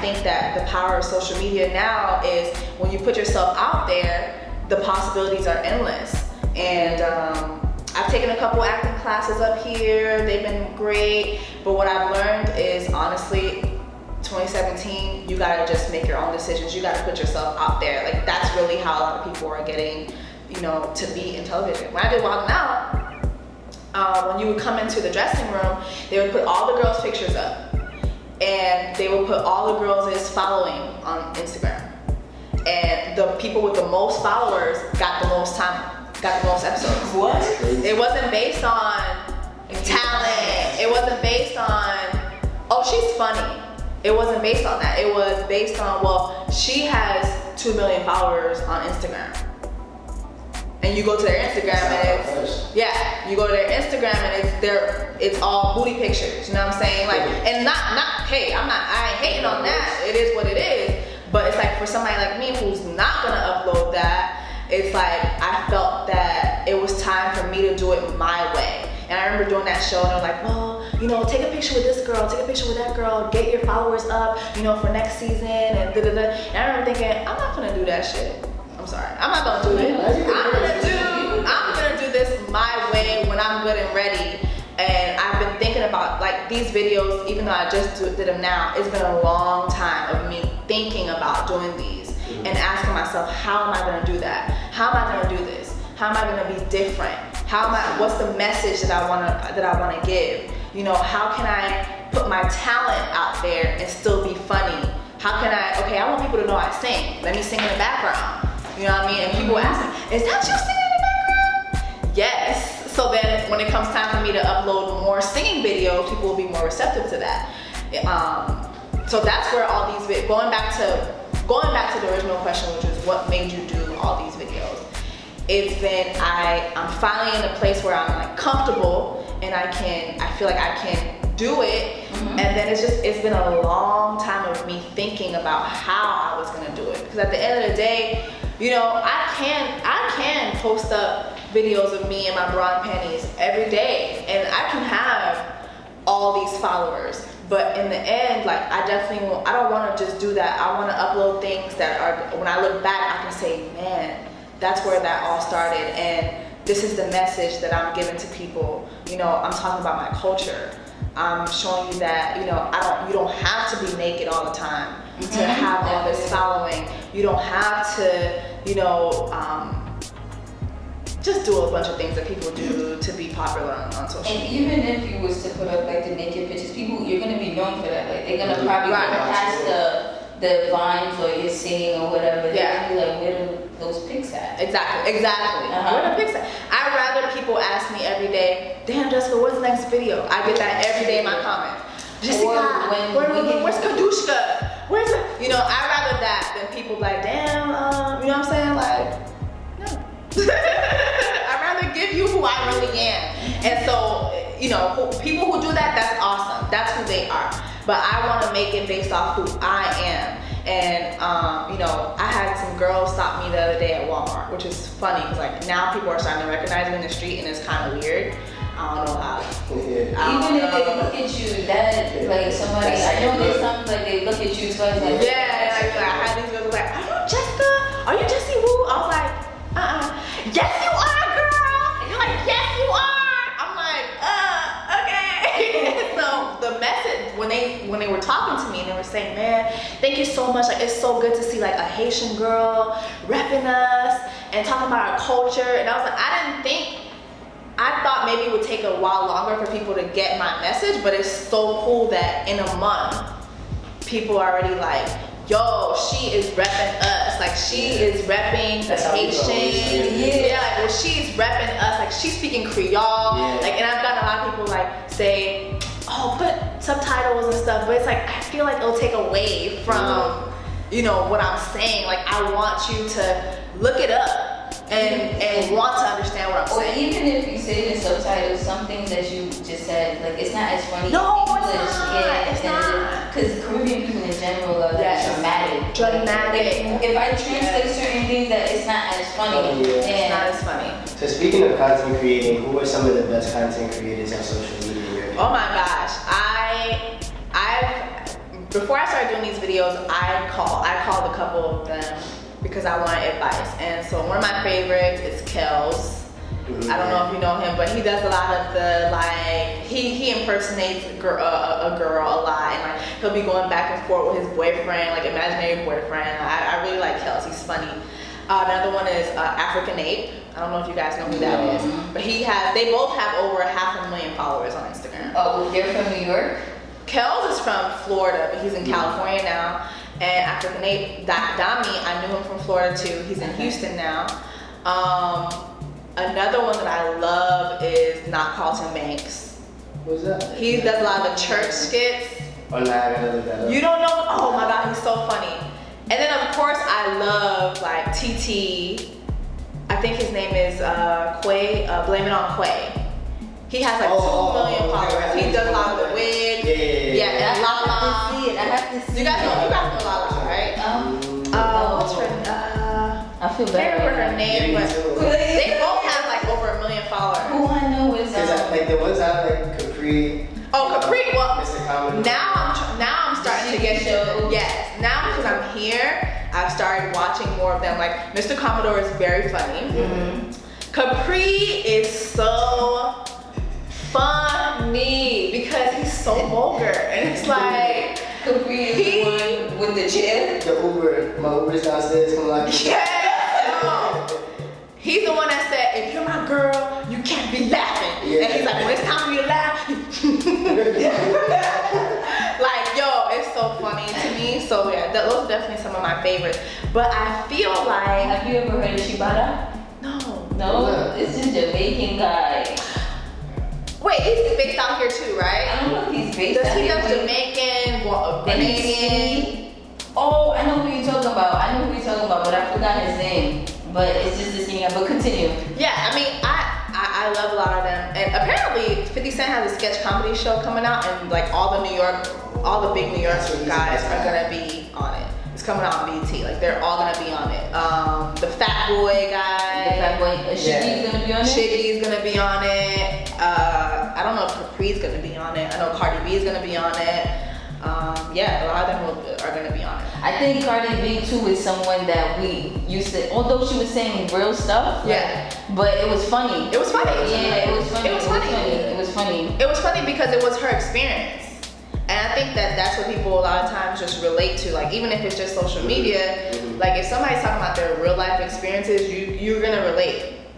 think that the power of social media now is when you put yourself out there, the possibilities are endless. And I've taken a couple acting classes up here. They've been great. But what I've learned is, honestly, 2017, you gotta just make your own decisions. You gotta put yourself out there. Like, that's really how a lot of people are getting, you know, to be in television. When I did Wild 'N Out, when you would come into the dressing room, they would put all the girls' pictures up. And they would put all the girls' following on Instagram. And the people with the most followers got the most time, got the most episodes. What? It wasn't based on talent. It wasn't based on, oh, she's funny. It wasn't based on that. It was based on, well, she has 2 million followers on Instagram. And you go to their Instagram and it's, yeah, you go to their Instagram and it's all booty pictures. You know what I'm saying? Like, and not, hey, I ain't hating on that. It is what it is. But it's like, for somebody like me who's not gonna upload that, it's like, I felt that it was time for me to do it my way. And I remember doing that show and they were like, well, you know, take a picture with this girl, take a picture with that girl, get your followers up, you know, for next season, and da da da. And I remember thinking, I'm not gonna do that shit. I'm sorry, I'm not gonna do it. I'm gonna do this my way when I'm good and ready. And I've been thinking about, like, these videos, even though I just did them now, it's been a long time of me thinking about doing these and asking myself, how am I gonna do that? How am I gonna do this? How am I gonna be different? What's the message that I wanna give? You know, how can I put my talent out there and still be funny? How can I want people to know I sing. Let me sing in the background. You know what I mean? And people ask me, is that you singing in the background? Yes. So then when it comes time for me to upload more singing videos, people will be more receptive to that. So that's where all these, going back to the original question, which is what made you do all these videos. It's been, I'm finally in a place where I'm like comfortable and I feel like I can do it. And then it's been a long time of me thinking about how I was gonna do it. Because at the end of the day, you know, I can post up videos of me in my bra and panties every day and I can have all these followers. But in the end, like, I don't want to just do that. I want to upload things that are, when I look back, I can say, man, that's where that all started. And this is the message that I'm giving to people. You know, I'm talking about my culture. I'm showing you that, you know, you don't have to be naked all the time to have all this following. You don't have to, you know, just do a bunch of things that people do to be popular on social media. And even if you was to put up like the naked pictures, you're gonna be known for that. Like, they're gonna probably go past the vines or you're singing or whatever. They're gonna be like, where do those pics at? Exactly. Where the pics at? I'd rather people ask me every day, damn Jessica, what's the next video? I get that every day in my comments. Jessica, where's Kadushka? Where's the, you know, I'd rather that than people like, damn, you know what I'm saying? Like, no. I'd rather give you who I really am. And so, you know, people who do that, that's awesome. That's who they are. But I want to make it based off who I am. And, you know, I had some girls stop me the other day at Walmart, which is funny because, like, now people are starting to recognize me in the street and it's kind of weird. I don't know how. Even if they look at you, that, like, somebody, I know there's something like they look at you twice, like, yeah, like, I had these girls like, are you Jessica? Are you Jessie Woo? I was like, yes you are, girl. And you're like, yes you are. I'm like, okay. So the message, when they were talking to me and they were saying, man, thank you so much. Like, it's so good to see like a Haitian girl repping us and talking about our culture. And I was like, I thought maybe it would take a while longer for people to get my message, but it's so cool that in a month, people are already like, yo, she is repping us. Like, she is repping the Haitian. Yeah, well, she's repping us. Like, she's speaking Creole. Yeah. Like, and I've gotten a lot of people like say, oh, put subtitles and stuff. But it's like, I feel like it'll take away from, you know, what I'm saying. Like, I want you to look it up and want to understand what I'm saying. Or even if you say the subtitles, some things that you just said, like, it's not as funny in English. It's not. Because Caribbean people in general are dramatic. Dramatic. If I translate certain things, that it's not as funny. It's not as funny. So speaking of content creating, who are some of the best content creators on social media? Oh my gosh, before I started doing these videos, I called a couple of them because I wanted advice. And so one of my favorites is Kels. I don't know if you know him, but he does a lot of the like he impersonates a girl a lot, and like he'll be going back and forth with his boyfriend, like imaginary boyfriend. I really like Kels. He's funny. Another one is African Ape. I don't know if you guys know who that is, but they both have over 500,000 followers on Instagram. Oh, they're from New York? Kels is from Florida, but he's in California now. And African Ape, Dami, I knew him from Florida too. He's in Houston now. Another one that I love is Not Carlton Banks. What's that? He does a lot of the church skits. Oh, no, I gotta look that up. You don't know? Oh my God, he's so funny. And then of course I love like TT. I think his name is Quay. Blame It on Quay. He has like 2 million followers. He does a lot of the wigs. Yeah, and Lala. I have to see. You guys know Lala, right? What's her? I feel I bad. can't remember her name, but they both have like over 1 million followers. Who I know is like the ones I like Capri. Oh, Capri. Well, Mr. Comedy. now I'm starting to get into yes. Now because I'm here, I've started watching more of them. Like Mr. Commodore is very funny. Capri is so funny because he's so vulgar, and it's like Capri is the one with the chair. The Uber, my Uber's downstairs. Come like he's the one that said, if you're my girl, you can't be laughing. Yeah. And he's like, when it's time for you to laugh. Like, yo, it's so funny to me. So yeah, those are definitely some of my favorites. But I feel like... Have you ever heard of Shibata? No. No? It's a Jamaican guy. Wait, he's based out here too, right? I don't know if he's based out here. Does he have Jamaican, Canadian? Oh, I know who you're talking about. But I forgot his name. But it's just this thing. But continue. Yeah, I mean, I love a lot of them. And apparently 50 Cent has a sketch comedy show coming out, and like all the big New York guys are gonna be on it. It's coming out on BET. Like they're all gonna be on it. The Fat Boy guy. The Fat Boy. Shiggy's gonna be on it? Shiggy's gonna be on it. I don't know if Capri's gonna be on it. I know Cardi B is gonna be on it. Yeah, a lot of them are gonna be on it. I think Cardi B too is someone that we used to, although she was saying real stuff. Yeah. But it was funny. It was funny. Yeah, it was funny. It was funny. It was funny. It was funny because it was her experience. And I think that's what people a lot of times just relate to. Like even if it's just social media, like if somebody's talking about their real life experiences, you're gonna relate.